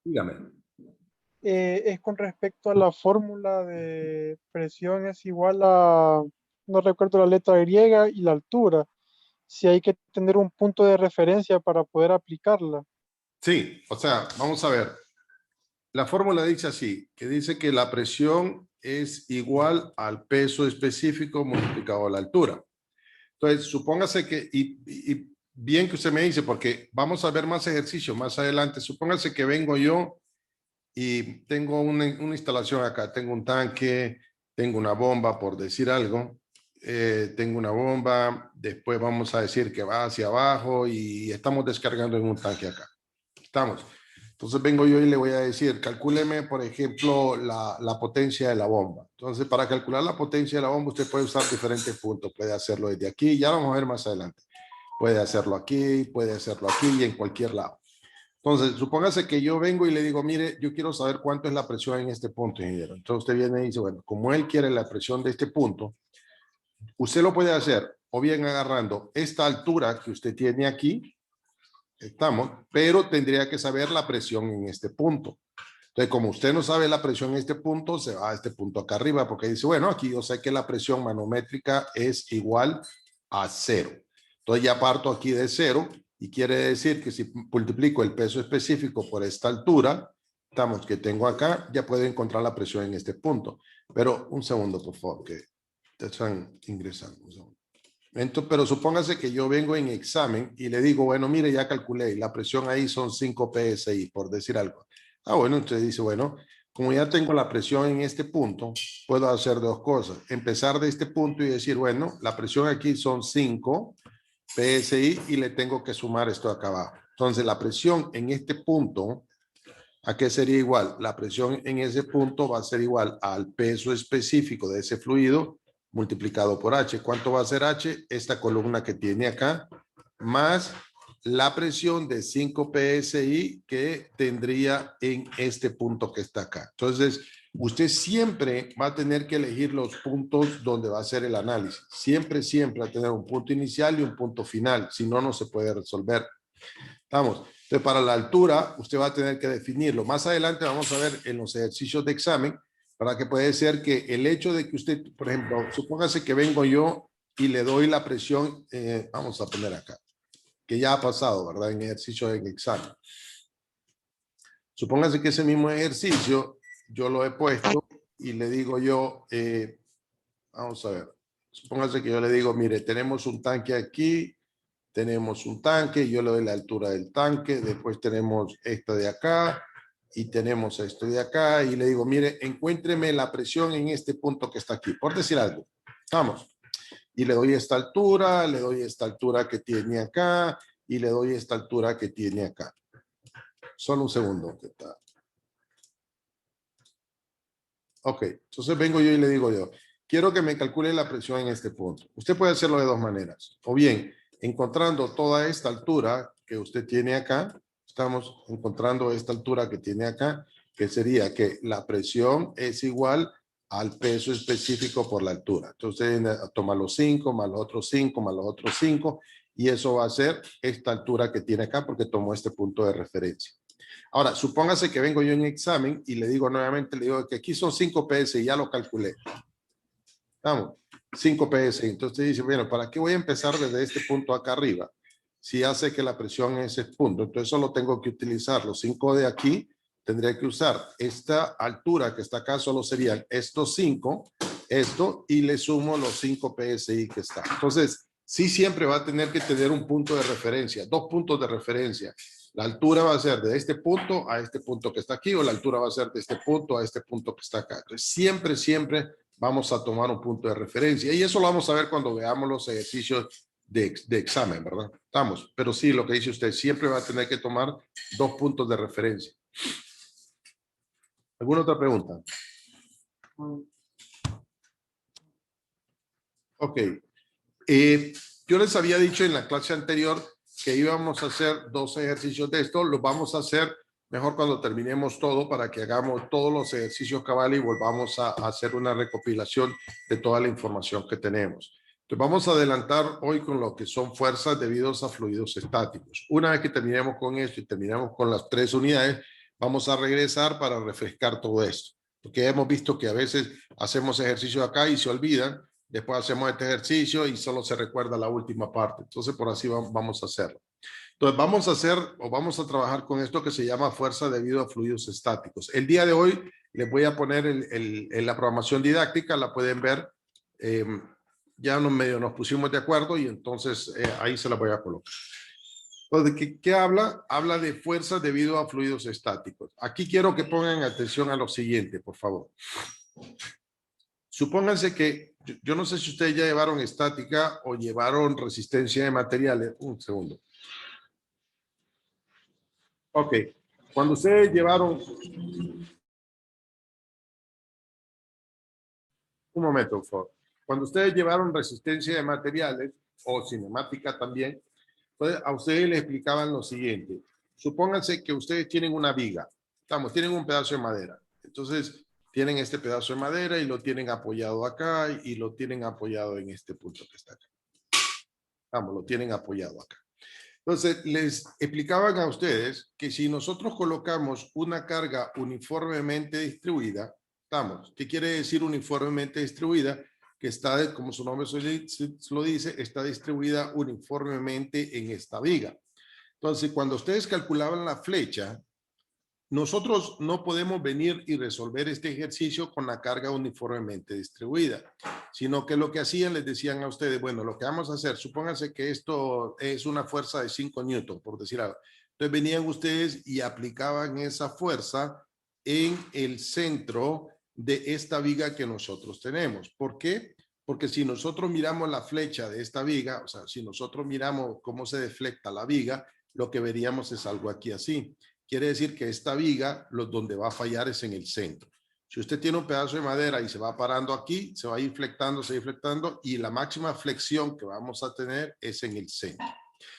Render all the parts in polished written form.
Dígame. Es con respecto a la fórmula de presión es igual a, no recuerdo la letra griega y la altura, si hay que tener un punto de referencia para poder aplicarla. Sí, o sea, vamos a ver. La fórmula dice así, que dice que la presión es igual al peso específico multiplicado a la altura. Entonces, supóngase que, y bien que usted me dice, porque vamos a ver más ejercicio más adelante, supóngase que vengo yo y tengo una instalación acá, tengo un tanque, tengo una bomba, por decir algo, tengo una bomba, después vamos a decir que va hacia abajo y estamos descargando en un tanque acá. Estamos. Entonces vengo yo y le voy a decir, calcúleme, por ejemplo, la potencia de la bomba. Entonces, para calcular la potencia de la bomba, usted puede usar diferentes puntos. Puede hacerlo desde aquí, ya lo vamos a ver más adelante. Puede hacerlo aquí y en cualquier lado. Entonces, supóngase que yo vengo y le digo, mire, yo quiero saber cuánto es la presión en este punto, ingeniero. Entonces usted viene y dice, bueno, como él quiere la presión de este punto, usted lo puede hacer o bien agarrando esta altura que usted tiene aquí, estamos, pero tendría que saber la presión en este punto. Entonces, como usted no sabe la presión en este punto, se va a este punto acá arriba, porque dice, bueno, aquí yo sé que la presión manométrica es igual a 0. Entonces ya parto aquí de 0 y quiere decir que si multiplico el peso específico por esta altura, estamos que tengo acá, ya puedo encontrar la presión en este punto. Pero un segundo, por favor, que te están ingresando. Un segundo. Entonces, pero supóngase que yo vengo en examen y le digo, bueno, mire, ya calculé, la presión ahí son 5 PSI, por decir algo. Ah, bueno, entonces dice, bueno, como ya tengo la presión en este punto, puedo hacer dos cosas. Empezar de este punto y decir, bueno, la presión aquí son 5 PSI y le tengo que sumar esto acá abajo. Entonces, la presión en este punto, ¿a qué sería igual? La presión en ese punto va a ser igual al peso específico de ese fluido multiplicado por H. ¿Cuánto va a ser H? Esta columna que tiene acá, más la presión de 5 PSI que tendría en este punto que está acá. Entonces, usted siempre va a tener que elegir los puntos donde va a hacer el análisis. Siempre, siempre va a tener un punto inicial y un punto final. Si no, no se puede resolver. Vamos. Entonces, para la altura, usted va a tener que definirlo. Más adelante vamos a ver en los ejercicios de examen, para que puede ser que el hecho de que usted, por ejemplo, supóngase que vengo yo y le doy la presión, vamos a poner acá, que ya ha pasado, ¿verdad? En ejercicio de examen. Supóngase que ese mismo ejercicio yo lo he puesto y le digo yo, vamos a ver, supóngase que yo le digo, mire, tenemos un tanque aquí, tenemos un tanque, yo le doy la altura del tanque, después tenemos esto de acá y tenemos esto de acá y le digo, mire, encuéntreme la presión en este punto que está aquí, por decir algo. Vamos. Y le doy esta altura, le doy esta altura que tiene acá y le doy esta altura que tiene acá. Solo un segundo. Ok, entonces vengo yo y le digo yo, quiero que me calcule la presión en este punto. Usted puede hacerlo de dos maneras. O bien, encontrando toda esta altura que usted tiene acá, estamos encontrando esta altura que tiene acá, que sería que la presión es igual al peso específico por la altura. Entonces, toma los 5 más los otros 5 más los otros 5 y eso va a ser esta altura que tiene acá porque tomó este punto de referencia. Ahora, supóngase que vengo yo en examen y le digo nuevamente, le digo que aquí son 5 PS y ya lo calculé. Vamos, 5 PS. Entonces usted dice, bueno, ¿para qué voy a empezar desde este punto acá arriba? Si hace que la presión es ese punto. Entonces solo tengo que utilizar los 5 de aquí. Tendría que usar esta altura que está acá, solo serían estos 5, esto, y le sumo los 5 PSI que está. Entonces, sí siempre va a tener que tener un punto de referencia, dos puntos de referencia. La altura va a ser de este punto a este punto que está aquí, o la altura va a ser de este punto a este punto que está acá. Entonces, siempre, siempre vamos a tomar un punto de referencia. Y eso lo vamos a ver cuando veamos los ejercicios de examen, ¿verdad? Estamos. Pero sí, lo que dice usted, siempre va a tener que tomar dos puntos de referencia. ¿Alguna otra pregunta? Ok. Yo les había dicho en la clase anterior que íbamos a hacer dos ejercicios de esto. Los vamos a hacer mejor cuando terminemos todo para que hagamos todos los ejercicios cabales y volvamos a hacer una recopilación de toda la información que tenemos. Entonces vamos a adelantar hoy con lo que son fuerzas debidas a fluidos estáticos. Una vez que terminemos con esto y terminemos con las 3 unidades, Vamos a regresar para refrescar todo esto, porque hemos visto que a veces hacemos ejercicio acá y se olvidan, después hacemos este ejercicio y solo se recuerda la última parte. Entonces, por así vamos a hacerlo. Entonces, vamos a trabajar con esto que se llama fuerza debido a fluidos estáticos. El día de hoy les voy a poner la programación didáctica, la pueden ver. Ya nos pusimos de acuerdo y entonces ahí se la voy a colocar. Entonces, ¿qué habla? Habla de fuerzas debido a fluidos estáticos. Aquí quiero que pongan atención a lo siguiente, por favor. Supónganse que, yo no sé si ustedes ya llevaron estática o llevaron resistencia de materiales. Un segundo. Ok, cuando ustedes llevaron... Un momento, por favor. Cuando ustedes llevaron resistencia de materiales o cinemática también, entonces a ustedes les explicaban lo siguiente. Supónganse que ustedes tienen una viga. Tienen un pedazo de madera. Entonces, tienen este pedazo de madera y lo tienen apoyado acá y lo tienen apoyado en este punto que está acá. Lo tienen apoyado acá. Entonces, les explicaban a ustedes que si nosotros colocamos una carga uniformemente distribuida, ¿qué quiere decir uniformemente distribuida? Que está, como su nombre lo dice, está distribuida uniformemente en esta viga. Entonces, cuando ustedes calculaban la flecha, nosotros no podemos venir y resolver este ejercicio con la carga uniformemente distribuida, sino que lo que hacían, les decían a ustedes, bueno, lo que vamos a hacer, supónganse que esto es una fuerza de 5 newton, por decir algo. Entonces venían ustedes y aplicaban esa fuerza en el centro de esta viga que nosotros tenemos. ¿Por qué? Porque si nosotros miramos la flecha de esta viga, o sea, si nosotros miramos cómo se deflecta la viga, lo que veríamos es algo aquí así. Quiere decir que esta viga, donde va a fallar es en el centro. Si usted tiene un pedazo de madera y se va parando aquí, se va a ir flectando, y la máxima flexión que vamos a tener es en el centro.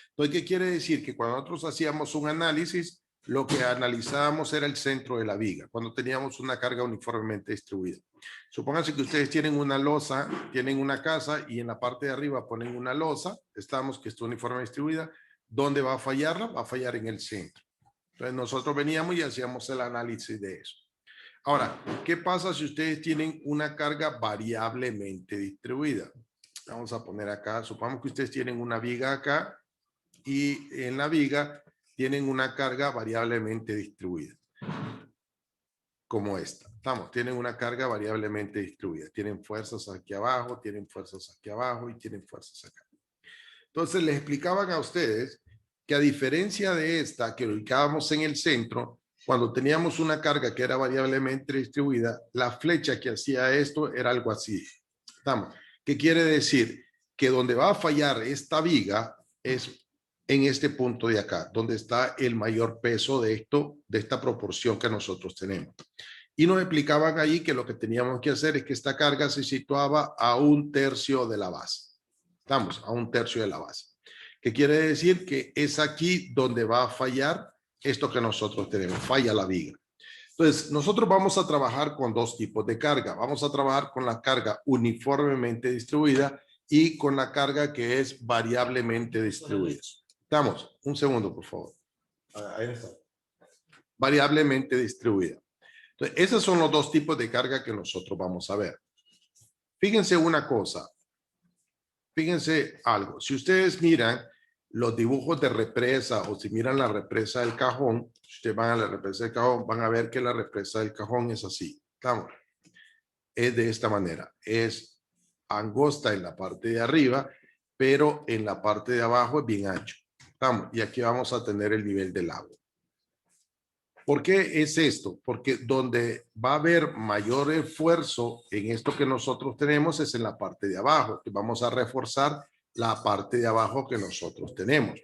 Entonces, ¿qué quiere decir? Que cuando nosotros hacíamos un análisis, lo que analizábamos era el centro de la viga, cuando teníamos una carga uniformemente distribuida. Supónganse que ustedes tienen una losa, tienen una casa y en la parte de arriba ponen una losa, que está uniforme distribuida. ¿Dónde va a fallarla? Va a fallar en el centro. Entonces nosotros veníamos y hacíamos el análisis de eso. Ahora, ¿qué pasa si ustedes tienen una carga variablemente distribuida? Vamos a poner acá, supongamos que ustedes tienen una viga acá y en la viga tienen una carga variablemente distribuida, como esta. Tienen una carga variablemente distribuida. Tienen fuerzas aquí abajo, tienen fuerzas aquí abajo y tienen fuerzas acá. Entonces les explicaban a ustedes que a diferencia de esta que ubicábamos en el centro, cuando teníamos una carga que era variablemente distribuida, la flecha que hacía esto era algo así. ¿Qué quiere decir? Que donde va a fallar esta viga es en este punto de acá, donde está el mayor peso de esta proporción que nosotros tenemos. Y nos explicaban ahí que lo que teníamos que hacer es que esta carga se situaba a 1/3 de la base. Estamos a 1/3 de la base. ¿Qué quiere decir? Que es aquí donde va a fallar esto que nosotros tenemos, falla la viga. Entonces, nosotros vamos a trabajar con dos tipos de carga. Vamos a trabajar con la carga uniformemente distribuida y con la carga que es variablemente distribuida. Estamos, un segundo, por favor. Ahí está. Variablemente distribuida. Entonces, esos son los dos tipos de carga que nosotros vamos a ver. Fíjense una cosa. Fíjense algo. Si ustedes miran los dibujos de represa o si miran la represa del Cajón, si ustedes van a la represa del Cajón, van a ver que la represa del Cajón es así. ¿Estamos? Es de esta manera. Es angosta en la parte de arriba, pero en la parte de abajo es bien ancho. ¿Estamos? Y aquí vamos a tener el nivel del agua. ¿Por qué es esto? Porque donde va a haber mayor esfuerzo en esto que nosotros tenemos es en la parte de abajo. Vamos a reforzar la parte de abajo que nosotros tenemos.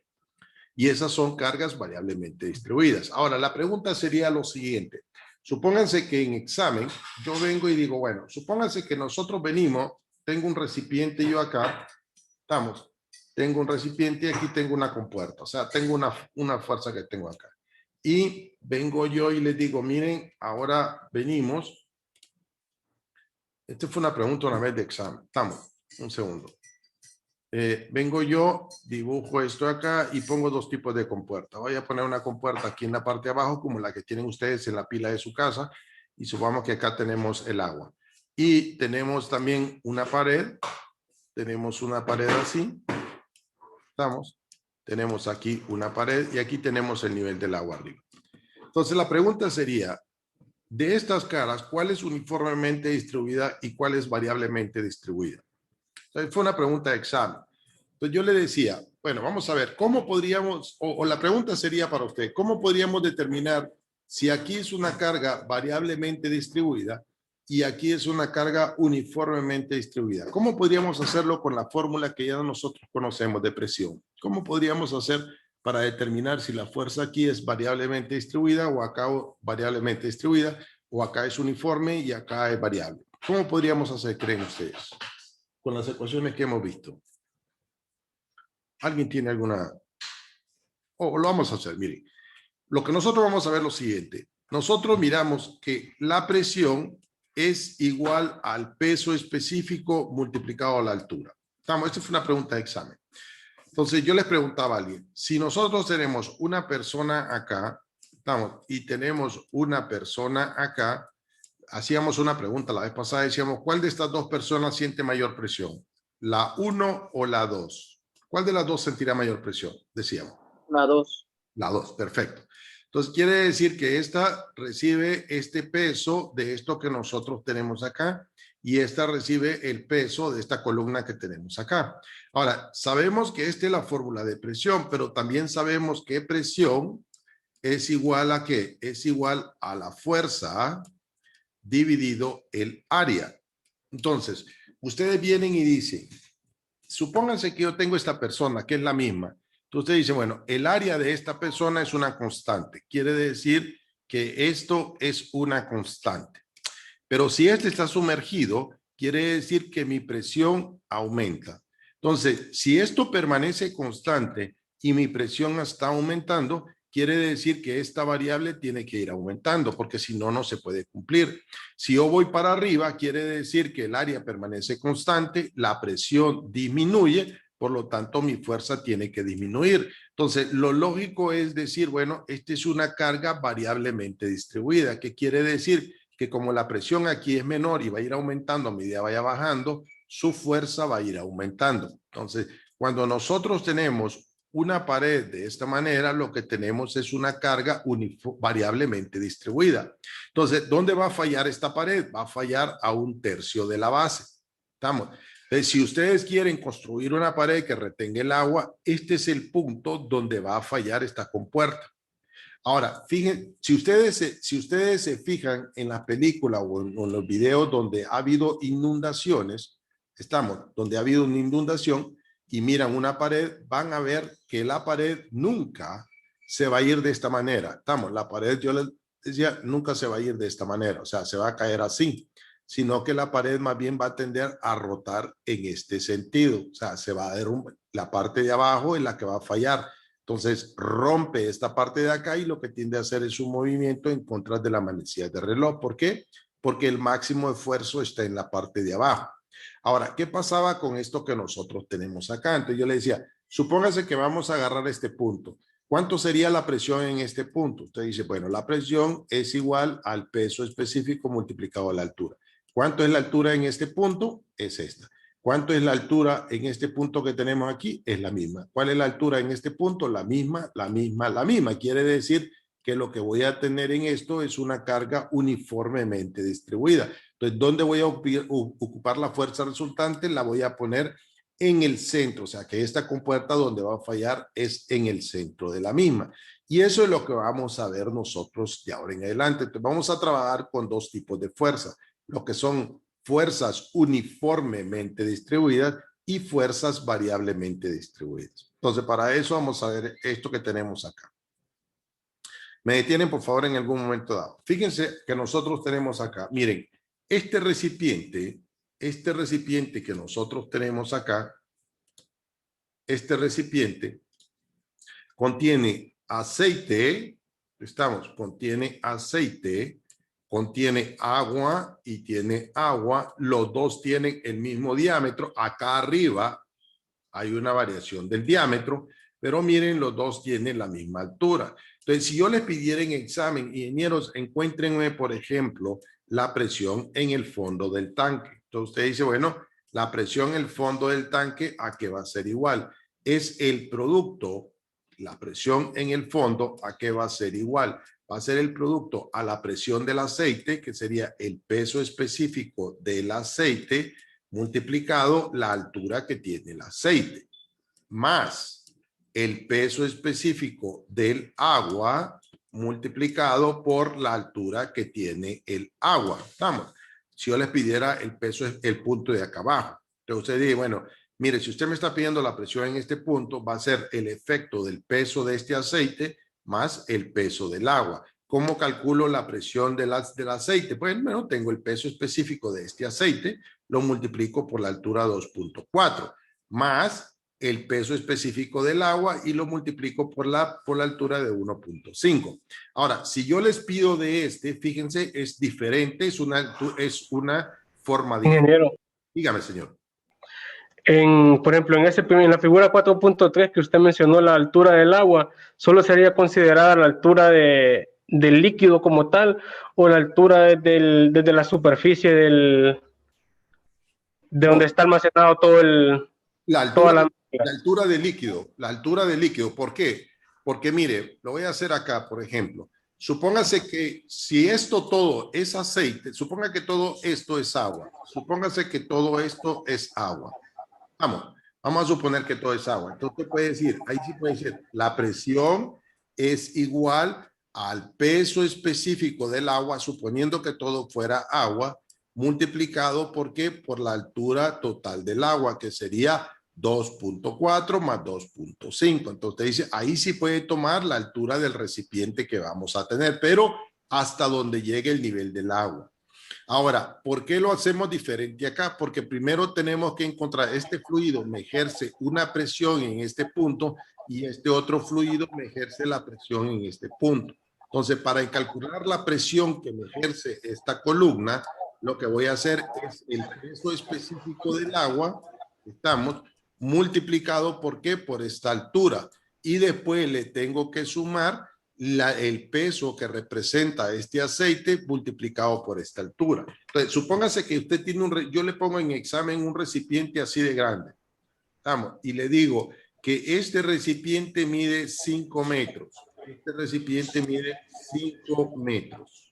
Y esas son cargas variablemente distribuidas. Ahora, la pregunta sería lo siguiente. Supónganse que en examen yo vengo y digo, bueno, supónganse que nosotros venimos, tengo un recipiente yo acá, tengo un recipiente y aquí tengo una compuerta. O sea, tengo una fuerza que tengo acá. Y vengo yo y les digo, miren, ahora venimos. Esta fue una pregunta una vez de examen. Un segundo. vengo yo, dibujo esto acá y pongo dos tipos de compuerta. Voy a poner una compuerta aquí en la parte de abajo, como la que tienen ustedes en la pila de su casa, y supongamos que acá tenemos el agua. Y tenemos también una pared, tenemos una pared así, estamos, tenemos aquí una pared y aquí tenemos el nivel del agua arriba. Entonces la pregunta sería, de estas caras, ¿cuál es uniformemente distribuida y cuál es variablemente distribuida? Entonces, fue una pregunta de examen. Entonces yo le decía, bueno, vamos a ver, ¿cómo podríamos, o la pregunta sería para usted, ¿cómo podríamos determinar si aquí es una carga variablemente distribuida y aquí es una carga uniformemente distribuida? ¿Cómo podríamos hacerlo con la fórmula que ya nosotros conocemos de presión? ¿Cómo podríamos hacer para determinar si la fuerza aquí es variablemente distribuida o acá variablemente distribuida o acá es uniforme y acá es variable? ¿Cómo podríamos hacer, creen ustedes, con las ecuaciones que hemos visto? ¿Alguien tiene alguna? O lo vamos a hacer, miren. Lo que nosotros vamos a ver es lo siguiente. Nosotros miramos que la presión es igual al peso específico multiplicado a la altura. Esta fue una pregunta de examen. Entonces yo les preguntaba a alguien, si nosotros tenemos una persona acá, y tenemos una persona acá, hacíamos una pregunta la vez pasada, decíamos, ¿cuál de estas dos personas siente mayor presión? ¿La 1 o la 2? ¿Cuál de las dos sentirá mayor presión? Decíamos. La 2. La 2, perfecto. Entonces quiere decir que esta recibe este peso de esto que nosotros tenemos acá y esta recibe el peso de esta columna que tenemos acá. Ahora, sabemos que esta es la fórmula de presión, pero también sabemos que presión es igual a ¿qué? Es igual a la fuerza dividido el área. Entonces, ustedes vienen y dicen, supónganse que yo tengo esta persona que es la misma. Entonces usted dice, bueno, el área de esta persona es una constante. Quiere decir que esto es una constante. Pero si este está sumergido, quiere decir que mi presión aumenta. Entonces, si esto permanece constante y mi presión está aumentando, quiere decir que esta variable tiene que ir aumentando, porque si no, no se puede cumplir. Si yo voy para arriba, quiere decir que el área permanece constante, la presión disminuye, por lo tanto, mi fuerza tiene que disminuir. Entonces, lo lógico es decir, bueno, esta es una carga variablemente distribuida. ¿Qué quiere decir? Que como la presión aquí es menor y va a ir aumentando a medida que vaya bajando, su fuerza va a ir aumentando. Entonces, cuando nosotros tenemos una pared de esta manera, lo que tenemos es una carga variablemente distribuida. Entonces, ¿dónde va a fallar esta pared? Va a fallar a 1/3 de la base. ¿Estamos? Entonces, si ustedes quieren construir una pared que retenga el agua, este es el punto donde va a fallar esta compuerta. Ahora, fíjense, si ustedes se fijan en la película o en los videos donde ha habido inundaciones, donde ha habido una inundación y miran una pared, van a ver que la pared nunca se va a ir de esta manera. La pared, yo les decía, nunca se va a ir de esta manera, o sea, se va a caer así, sino que la pared más bien va a tender a rotar en este sentido, o sea, se va a derrumbar, la parte de abajo es la que va a fallar. Entonces rompe esta parte de acá y lo que tiende a hacer es un movimiento en contra de la manecilla de reloj. ¿Por qué? Porque el máximo esfuerzo está en la parte de abajo. Ahora, ¿qué pasaba con esto que nosotros tenemos acá? Entonces yo le decía, supóngase que vamos a agarrar este punto. ¿Cuánto sería la presión en este punto? Usted dice, bueno, la presión es igual al peso específico multiplicado a la altura. ¿Cuánto es la altura en este punto? Es esta. ¿Cuánto es la altura en este punto que tenemos aquí? Es la misma. ¿Cuál es la altura en este punto? La misma, la misma, la misma. Quiere decir que lo que voy a tener en esto es una carga uniformemente distribuida. Entonces, ¿dónde voy a ocupar la fuerza resultante? La voy a poner en el centro. O sea, que esta compuerta donde va a fallar es en el centro de la misma. Y eso es lo que vamos a ver nosotros de ahora en adelante. Entonces, vamos a trabajar con dos tipos de fuerza. Lo que son fuerzas uniformemente distribuidas y fuerzas variablemente distribuidas. Entonces, para eso vamos a ver esto que tenemos acá. Me detienen, por favor, en algún momento dado. Fíjense que nosotros tenemos acá, miren, este recipiente que nosotros tenemos acá, este recipiente contiene aceite, contiene aceite, contiene agua y tiene agua, los dos tienen el mismo diámetro. Acá arriba hay una variación del diámetro, pero miren, los dos tienen la misma altura. Entonces, si yo les pidiera en examen, ingenieros, encuéntrenme, por ejemplo, la presión en el fondo del tanque. Entonces, usted dice, bueno, la presión en el fondo del tanque, ¿a qué va a ser igual? Es el producto, la presión en el fondo, ¿a qué va a ser igual? Va a ser el producto a la presión del aceite, que sería el peso específico del aceite, multiplicado la altura que tiene el aceite, más el peso específico del agua multiplicado por la altura que tiene el agua. Vamos, si yo les pidiera el peso, el punto de acá abajo. Entonces usted dice, bueno, mire, si usted me está pidiendo la presión en este punto, va a ser el efecto del peso de este aceite más el peso del agua. ¿Cómo calculo la presión del aceite? Pues, bueno, tengo el peso específico de este aceite, lo multiplico por la altura 2.4, más el peso específico del agua y lo multiplico por la altura de 1.5. Ahora, si yo les pido de este, fíjense, es diferente, es una forma diferente. Ingeniero. Dígame, señor. Por ejemplo, en la figura 4.3 que usted mencionó, la altura del agua, ¿solo sería considerada la altura del líquido como tal o la altura desde la superficie de donde está almacenado todo la altura del líquido, la altura del líquido? ¿Por qué? Porque mire, lo voy a hacer acá, por ejemplo. Supóngase que si esto todo es aceite, suponga que todo esto es agua, supóngase que todo esto es agua. Vamos a suponer que todo es agua. Entonces puede decir, ahí sí puede decir, la presión es igual al peso específico del agua, suponiendo que todo fuera agua, multiplicado ¿por qué? Por la altura total del agua, que sería 2.4 más 2.5. Entonces usted dice, ahí sí puede tomar la altura del recipiente que vamos a tener, pero hasta donde llegue el nivel del agua. Ahora, ¿por qué lo hacemos diferente acá? Porque primero tenemos que encontrar este fluido, me ejerce una presión en este punto y este otro fluido me ejerce la presión en este punto. Entonces, para calcular la presión que me ejerce esta columna, lo que voy a hacer es el peso específico del agua, estamos, multiplicado, ¿por qué? Por esta altura. Y después le tengo que sumar el peso que representa este aceite multiplicado por esta altura. Entonces, supóngase que usted tiene yo le pongo en examen un recipiente así de grande, ¿estamos? Y le digo que este recipiente mide 5 metros, este recipiente mide 5 metros,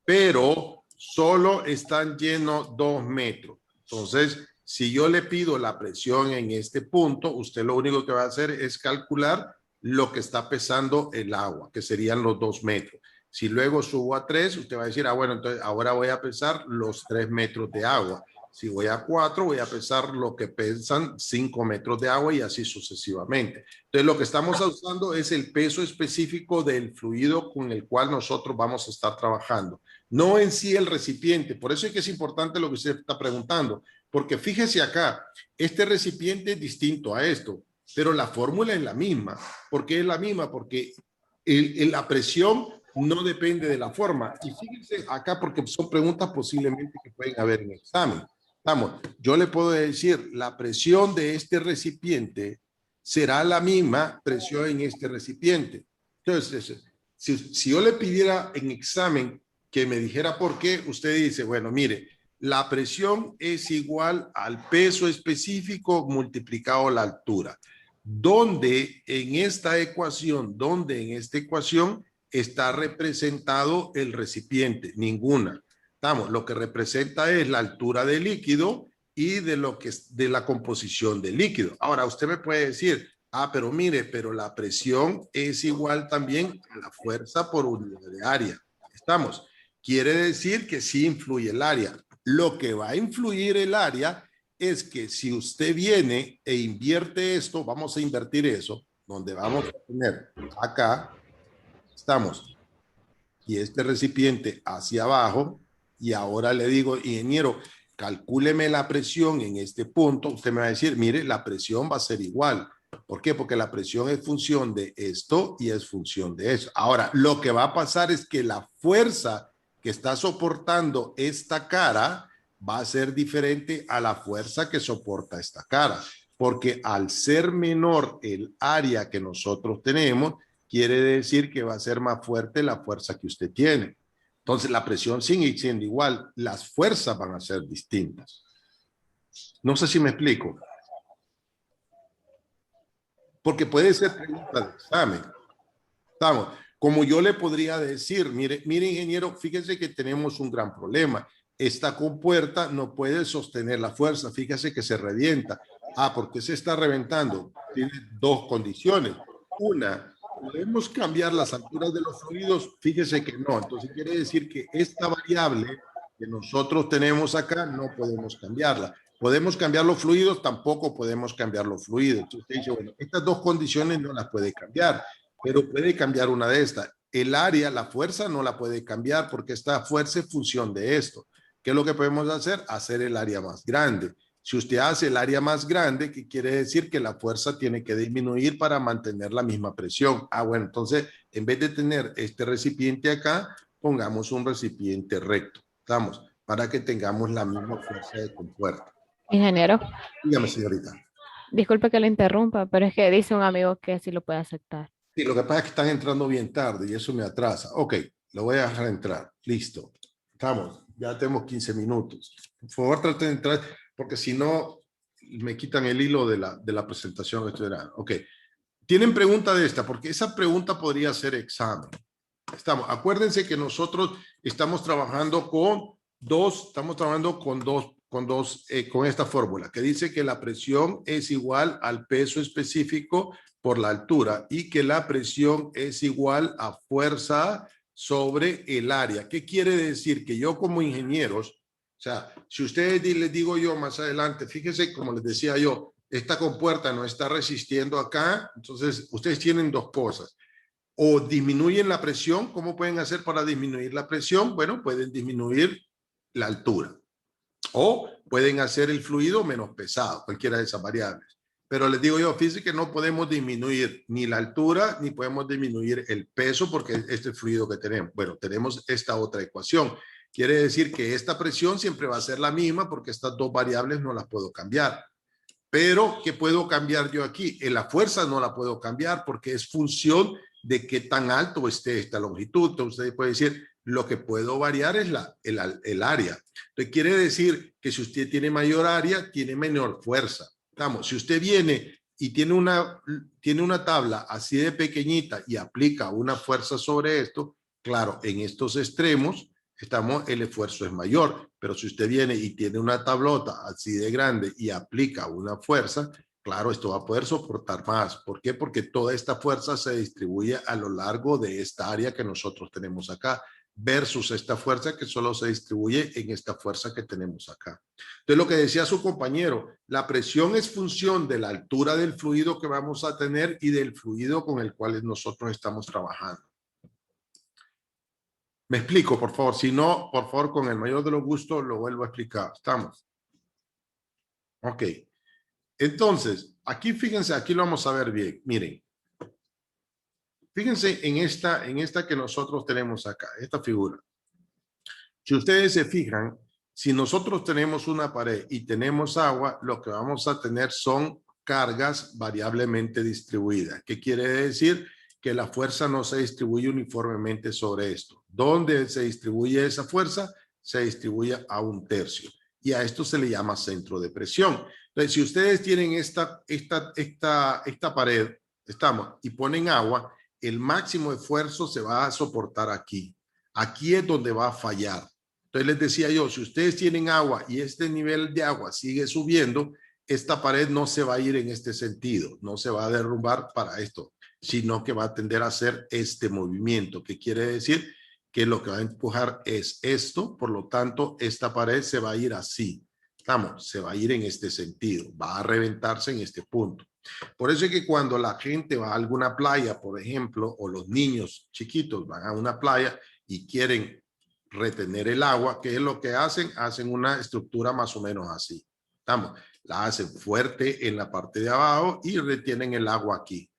pero solo están llenos 2 metros. Entonces, si yo le pido la presión en este punto, usted lo único que va a hacer es calcular lo que está pesando el agua, que serían los 2 metros. Si luego subo a 3, usted va a decir, bueno, entonces ahora voy a pesar los 3 metros de agua. Si voy a 4, voy a pesar lo que pesan 5 metros de agua y así sucesivamente. Entonces, lo que estamos usando es el peso específico del fluido con el cual nosotros vamos a estar trabajando. No en sí el recipiente. Por eso es que es importante lo que usted está preguntando. Porque fíjese acá, este recipiente es distinto a esto, pero la fórmula es la misma. ¿Por qué es la misma? Porque la presión no depende de la forma. Y fíjense acá, porque son preguntas posiblemente que pueden haber en examen. Vamos, yo le puedo decir, la presión de este recipiente será la misma presión en este recipiente. Entonces, si yo le pidiera en examen que me dijera por qué, usted dice, bueno, mire, la presión es igual al peso específico multiplicado la altura. ¿Dónde en esta ecuación está representado el recipiente? Ninguna. Estamos, lo que representa es la altura del líquido y de la composición del líquido. Ahora, usted me puede decir, pero mire, pero la presión es igual también a la fuerza por unidad de área. Estamos. Quiere decir que sí influye el área. Lo que va a influir el área es que si usted viene e invierte esto, vamos a invertir eso, donde vamos a tener acá, estamos, y este recipiente hacia abajo, y ahora le digo, ingeniero, calcúleme la presión en este punto, usted me va a decir, mire, la presión va a ser igual. ¿Por qué? Porque la presión es función de esto y es función de eso. Ahora, lo que va a pasar es que la fuerza que está soportando esta cara va a ser diferente a la fuerza que soporta esta cara. porque al ser menor el área que nosotros tenemos, quiere decir que va a ser más fuerte la fuerza que usted tiene. Entonces la presión sigue siendo igual, las fuerzas van a ser distintas. No sé si me explico. Porque puede ser pregunta de examen. Estamos. Como yo le podría decir, mire, ingeniero, fíjese que tenemos un gran problema. Esta compuerta no puede sostener la fuerza. Fíjese que se revienta. Ah, ¿por qué se está reventando? Tiene dos condiciones. Una, ¿podemos cambiar las alturas de los fluidos? Fíjese que no. Entonces quiere decir que esta variable que nosotros tenemos acá no podemos cambiarla. ¿Podemos cambiar los fluidos? Tampoco podemos cambiar los fluidos. Entonces usted dice, bueno, estas dos condiciones no las puede cambiar, pero puede cambiar una de estas. El área, la fuerza, no la puede cambiar porque esta fuerza es función de esto. ¿Qué es lo que podemos hacer? Hacer el área más grande. Si usted hace el área más grande, ¿qué quiere decir? Que la fuerza tiene que disminuir para mantener la misma presión. Ah, bueno, entonces, en vez de tener este recipiente acá, pongamos un recipiente recto. ¿Estamos? Para que tengamos la misma fuerza de compuerta. Ingeniero, Dígame, señorita. disculpe que le interrumpa, pero es que dice un amigo que sí lo puede aceptar. Sí, lo que pasa es que están entrando bien tarde y eso me atrasa. Ok, lo voy a dejar entrar. Listo. Estamos. Ya tenemos 15 minutos. Por favor, traten de entrar porque si no, me quitan el hilo de la presentación que estoy dando. Ok. ¿Tienen pregunta de esta? Porque esa pregunta podría ser examen. Estamos. Acuérdense que nosotros estamos trabajando con con esta fórmula que dice que la presión es igual al peso específico por la altura y que la presión es igual a fuerza sobre el área. ¿Qué quiere decir? Que yo como ingenieros, o sea, si ustedes les digo yo más adelante, fíjense, como les decía yo, esta compuerta no está resistiendo acá, entonces ustedes tienen dos cosas. O disminuyen la presión. ¿Cómo pueden hacer para disminuir la presión? Bueno, pueden disminuir la altura. O pueden hacer el fluido menos pesado, cualquiera de esas variables. Pero les digo yo, fíjense que no podemos disminuir ni la altura, ni podemos disminuir el peso, porque este es el fluido que tenemos. Bueno, tenemos esta otra ecuación. Quiere decir que esta presión siempre va a ser la misma, porque estas dos variables no las puedo cambiar. Pero, ¿qué puedo cambiar yo aquí? En la fuerza no la puedo cambiar, porque es función de qué tan alto esté esta longitud. Entonces, usted puede decir, lo que puedo variar es el área. Entonces, quiere decir que si usted tiene mayor área, tiene menor fuerza. Vamos, si usted viene y tiene una tabla así de pequeñita y aplica una fuerza sobre esto, claro, en estos extremos, el esfuerzo es mayor. Pero si usted viene y tiene una tablota así de grande y aplica una fuerza, claro, esto va a poder soportar más. ¿Por qué? Porque toda esta fuerza se distribuye a lo largo de esta área que nosotros tenemos acá, versus esta fuerza que solo se distribuye en esta fuerza que tenemos acá. Entonces, lo que decía su compañero, la presión es función de la altura del fluido que vamos a tener y del fluido con el cual nosotros estamos trabajando. Me explico, por favor. Si no, por favor, con el mayor de los gustos, lo vuelvo a explicar. ¿Estamos? Ok. Entonces, aquí fíjense, aquí lo vamos a ver bien. Miren. Fíjense en esta que nosotros tenemos acá, esta figura. Si ustedes se fijan, si nosotros tenemos una pared y tenemos agua, lo que vamos a tener son cargas variablemente distribuidas. ¿Qué quiere decir? Que la fuerza no se distribuye uniformemente sobre esto. ¿Dónde se distribuye esa fuerza? Se distribuye a 1/3. Y a esto se le llama centro de presión. Entonces, si ustedes tienen esta pared, y ponen agua, el máximo esfuerzo se va a soportar aquí. Aquí es donde va a fallar. Entonces les decía yo, si ustedes tienen agua y este nivel de agua sigue subiendo, esta pared no se va a ir en este sentido, no se va a derrumbar para esto, sino que va a tender a hacer este movimiento, que quiere decir que lo que va a empujar es esto, por lo tanto, esta pared se va a ir así. Se va a ir en este sentido, va a reventarse en este punto. Por eso es que cuando la gente va a alguna playa, por ejemplo, o los niños chiquitos van a una playa y quieren retener el agua, ¿qué es lo que hacen? Hacen una estructura más o menos así. La hacen fuerte en la parte de abajo y retienen el agua aquí.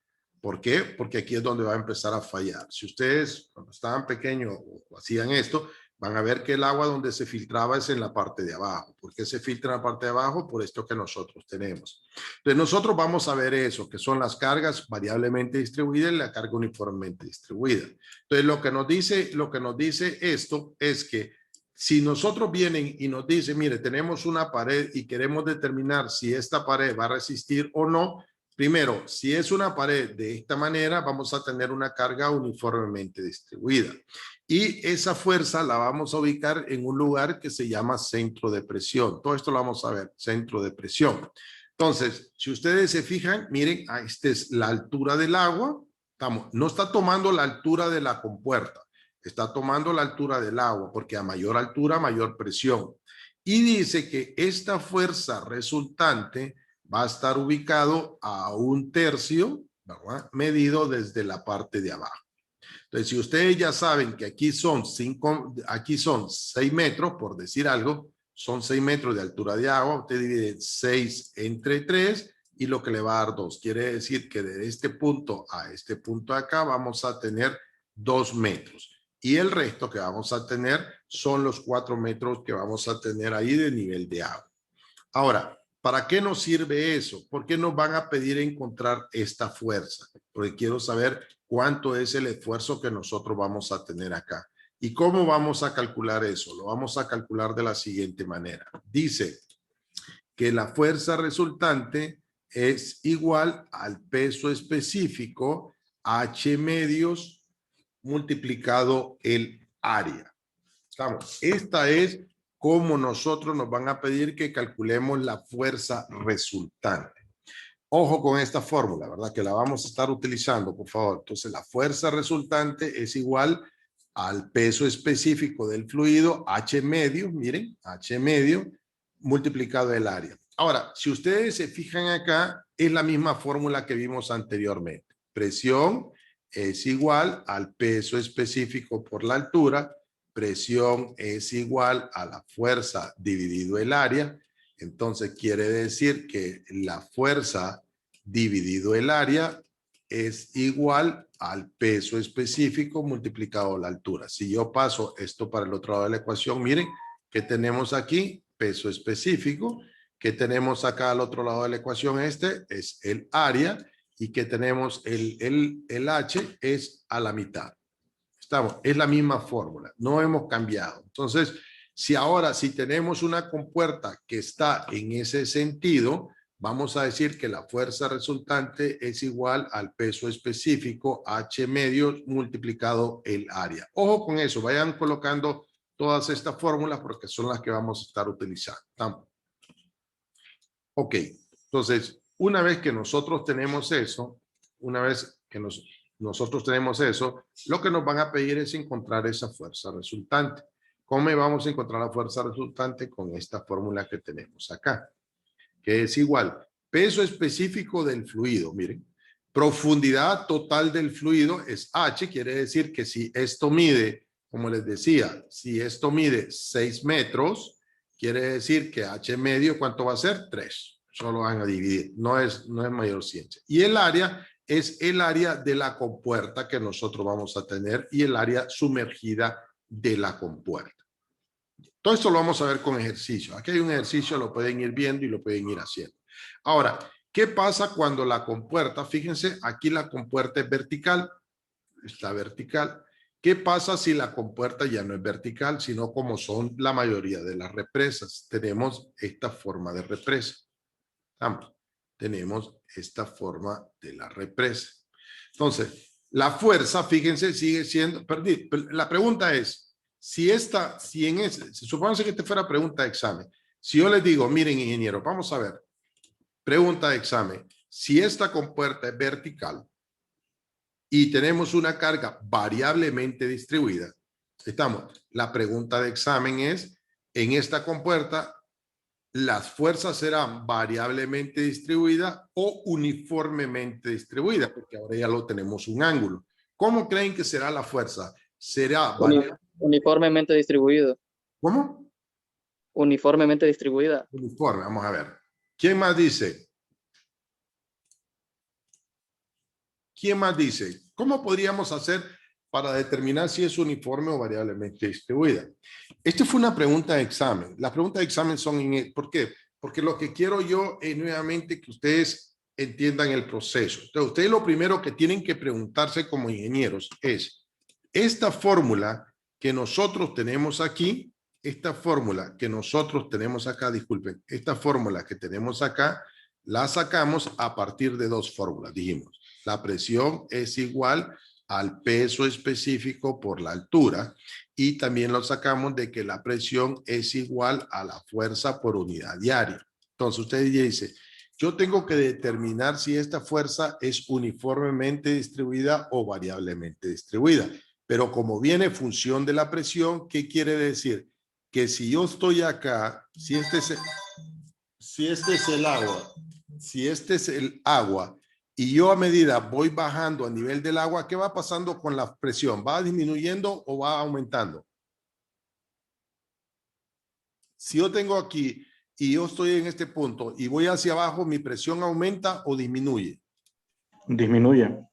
¿Por qué? Porque aquí es donde va a empezar a fallar. Si ustedes cuando estaban pequeños o hacían esto, Van a ver que el agua donde se filtraba es en la parte de abajo. ¿Por qué se filtra en la parte de abajo? Por esto que nosotros tenemos. Entonces nosotros vamos a ver eso, que son las cargas variablemente distribuidas y la carga uniformemente distribuida. Entonces lo que nos dice esto es que si nosotros vienen y nos dicen, mire, tenemos una pared y queremos determinar si esta pared va a resistir o no, primero, si es una pared de esta manera, vamos a tener una carga uniformemente distribuida. Y esa fuerza la vamos a ubicar en un lugar que se llama centro de presión. Todo esto lo vamos a ver, centro de presión. Entonces, si ustedes se fijan, miren, esta es la altura del agua. No está tomando la altura de la compuerta, está tomando la altura del agua, porque a mayor altura, mayor presión. Y dice que esta fuerza resultante va a estar ubicado a 1/3, ¿verdad? Medido desde la parte de abajo. Entonces, si ustedes ya saben que aquí son 6 metros, por decir algo, son 6 metros de altura de agua, usted divide 6 entre 3 y lo que le va a dar 2. Quiere decir que de este punto a este punto de acá vamos a tener 2 metros. Y el resto que vamos a tener son los 4 metros que vamos a tener ahí de nivel de agua. Ahora, ¿para qué nos sirve eso? ¿Por qué nos van a pedir encontrar esta fuerza? Porque quiero saber cuánto es el esfuerzo que nosotros vamos a tener acá. ¿Y cómo vamos a calcular eso? Lo vamos a calcular de la siguiente manera. Dice que la fuerza resultante es igual al peso específico H medios multiplicado el área. ¿Estamos? Esta es cómo nosotros nos van a pedir que calculemos la fuerza resultante. Ojo con esta fórmula, ¿verdad? Que la vamos a estar utilizando, por favor. Entonces, la fuerza resultante es igual al peso específico del fluido, H medio, miren, H medio, multiplicado el área. Ahora, si ustedes se fijan acá, es la misma fórmula que vimos anteriormente. Presión es igual al peso específico por la altura, presión es igual a la fuerza dividido el área. Entonces quiere decir que la fuerza dividido el área es igual al peso específico multiplicado la altura. Si yo paso esto para el otro lado de la ecuación, miren que tenemos aquí peso específico, que tenemos acá al otro lado de la ecuación, este es el área, y que tenemos el H es a la mitad. Es la misma fórmula, no hemos cambiado. Entonces, si tenemos una compuerta que está en ese sentido, vamos a decir que la fuerza resultante es igual al peso específico H medios multiplicado el área. Ojo con eso, vayan colocando todas estas fórmulas porque son las que vamos a estar utilizando. Ok, entonces, una vez que nosotros tenemos eso, lo que nos van a pedir es encontrar esa fuerza resultante. ¿Cómo vamos a encontrar la fuerza resultante? Con esta fórmula que tenemos acá, que es igual peso específico del fluido, miren, profundidad total del fluido es H, quiere decir que si esto mide, como les decía, si esto mide 6 metros, quiere decir que H medio, ¿cuánto va a ser? 3. Solo van a dividir, no es mayor ciencia. Y el área es el área de la compuerta que nosotros vamos a tener y el área sumergida de la compuerta. Todo esto lo vamos a ver con ejercicio. Aquí hay un ejercicio, lo pueden ir viendo y lo pueden ir haciendo. Ahora, ¿qué pasa cuando la compuerta, fíjense, aquí la compuerta es vertical, está vertical. ¿Qué pasa si la compuerta ya no es vertical, sino como son la mayoría de las represas? Tenemos esta forma de represa. Tenemos esta forma de la represa. Entonces, la fuerza, fíjense, sigue siendo, la pregunta es, supónganse que esta fuera pregunta de examen. Si yo les digo, miren, ingeniero, vamos a ver, pregunta de examen, si esta compuerta es vertical y tenemos una carga variablemente distribuida, la pregunta de examen es, en esta compuerta, las fuerzas serán variablemente distribuidas o uniformemente distribuidas, porque ahora ya lo tenemos un ángulo. ¿Cómo creen que será la fuerza? ¿Será uniformemente distribuido? ¿Cómo? Uniformemente distribuida. Uniforme, vamos a ver. ¿Quién más dice? ¿Quién más dice? ¿Cómo podríamos hacer para determinar si es uniforme o variablemente distribuida. Esta fue una pregunta de examen. Las preguntas de examen son, ¿por qué? Porque lo que quiero yo es nuevamente que ustedes entiendan el proceso. Entonces, ustedes lo primero que tienen que preguntarse como ingenieros es, esta fórmula que nosotros tenemos aquí, esta fórmula que nosotros tenemos acá, disculpen, esta fórmula que tenemos acá, la sacamos a partir de dos fórmulas, dijimos. La presión es igual al peso específico por la altura y también lo sacamos de que la presión es igual a la fuerza por unidad diaria. Entonces usted dice, yo tengo que determinar si esta fuerza es uniformemente distribuida o variablemente distribuida. Pero como viene función de la presión, ¿qué quiere decir? Que si yo estoy acá, si este es el agua, y yo a medida voy bajando a nivel del agua, ¿qué va pasando con la presión? ¿Va disminuyendo o va aumentando? Si yo tengo aquí y yo estoy en este punto y voy hacia abajo, ¿mi presión aumenta o disminuye? Disminuye.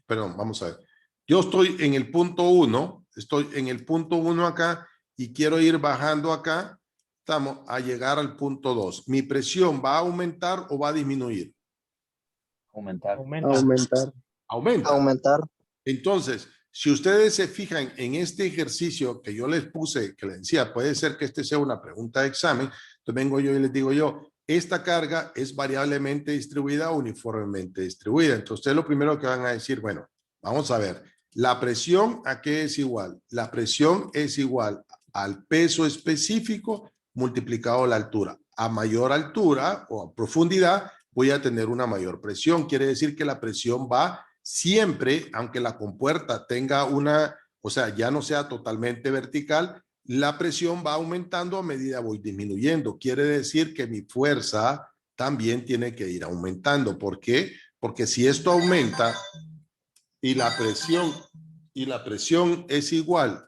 Perdón, vamos a ver. Yo estoy en el punto 1, estoy en el punto 1 acá y quiero ir bajando acá, estamos a llegar al punto 2. ¿Mi presión va a aumentar o va a disminuir? Aumentar. Aumenta. Entonces, si ustedes se fijan en este ejercicio que yo les puse, que les decía, puede ser que este sea una pregunta de examen, entonces vengo yo y les digo yo, esta carga es variablemente distribuida o uniformemente distribuida. Entonces, ustedes lo primero que van a decir, bueno, vamos a ver, la presión ¿a qué es igual? La presión es igual al peso específico multiplicado la altura. A mayor altura o a profundidad voy a tener una mayor presión. Quiere decir que la presión va siempre, aunque la compuerta tenga o sea, ya no sea totalmente vertical, la presión va aumentando a medida voy disminuyendo. Quiere decir que mi fuerza también tiene que ir aumentando. ¿Por qué? Porque si esto aumenta y la presión es igual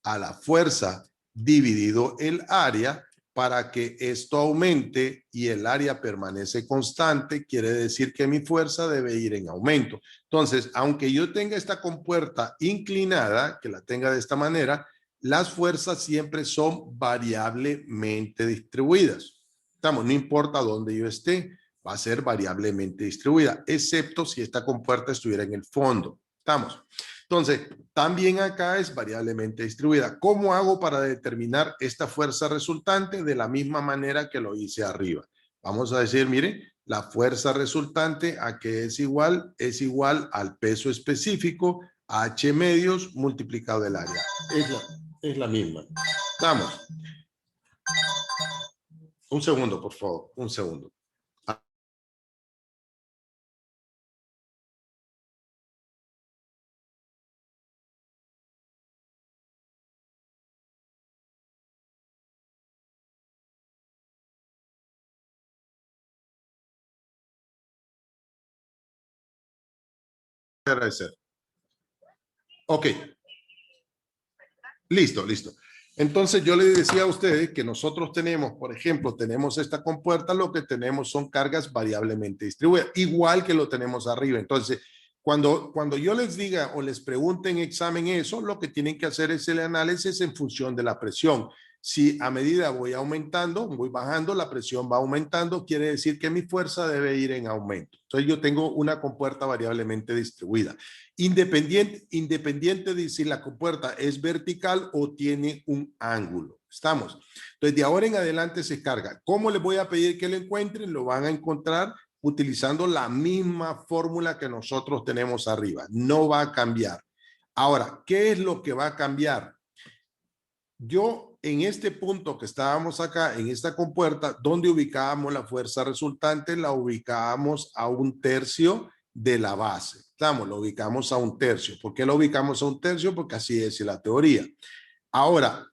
a la fuerza dividido el área, para que esto aumente y el área permanece constante, quiere decir que mi fuerza debe ir en aumento. Entonces, aunque yo tenga esta compuerta inclinada, que la tenga de esta manera, las fuerzas siempre son variablemente distribuidas. No importa dónde yo esté, va a ser variablemente distribuida, excepto si esta compuerta estuviera en el fondo. Entonces, también acá es variablemente distribuida. ¿Cómo hago para determinar esta fuerza resultante? De la misma manera que lo hice arriba. Vamos a decir, mire, la fuerza resultante a qué es igual al peso específico, H medios multiplicado el área. Es la misma. Estamos. Un segundo, por favor, un segundo. Agradecer. Ok. Listo. Entonces yo les decía a ustedes que nosotros tenemos, por ejemplo, tenemos esta compuerta, lo que tenemos son cargas variablemente distribuidas, igual que lo tenemos arriba. Entonces, cuando yo les diga o les pregunte en examen eso, lo que tienen que hacer es el análisis en función de la presión. Si a medida voy aumentando, voy bajando, la presión va aumentando, quiere decir que mi fuerza debe ir en aumento. Entonces yo tengo una compuerta variablemente distribuida. Independiente de si la compuerta es vertical o tiene un ángulo. ¿Estamos? Entonces de ahora en adelante se carga. ¿Cómo les voy a pedir que lo encuentren? Lo van a encontrar utilizando la misma fórmula que nosotros tenemos arriba. No va a cambiar. Ahora, ¿qué es lo que va a cambiar? Yo en este punto que estábamos acá, en esta compuerta, donde ubicábamos la fuerza resultante, la ubicábamos a 1/3 de la base. Lo ubicamos a 1/3. ¿Por qué lo ubicamos a 1/3? Porque así es la teoría. Ahora,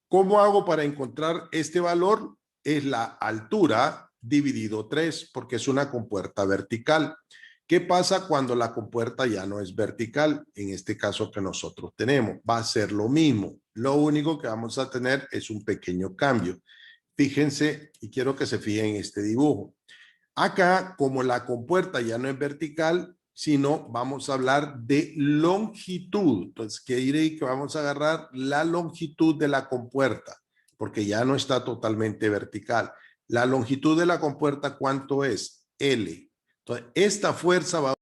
¿cómo hago para encontrar este valor? Es la altura dividido 3, porque es una compuerta vertical. ¿Qué pasa cuando la compuerta ya no es vertical? En este caso que nosotros tenemos, va a ser lo mismo. Lo único que vamos a tener es un pequeño cambio. Fíjense, y quiero que se fijen en este dibujo. Acá, como la compuerta ya no es vertical, sino vamos a hablar de longitud. Entonces, quiere decir que vamos a agarrar la longitud de la compuerta, porque ya no está totalmente vertical. La longitud de la compuerta, ¿cuánto es? L. Entonces, esta fuerza va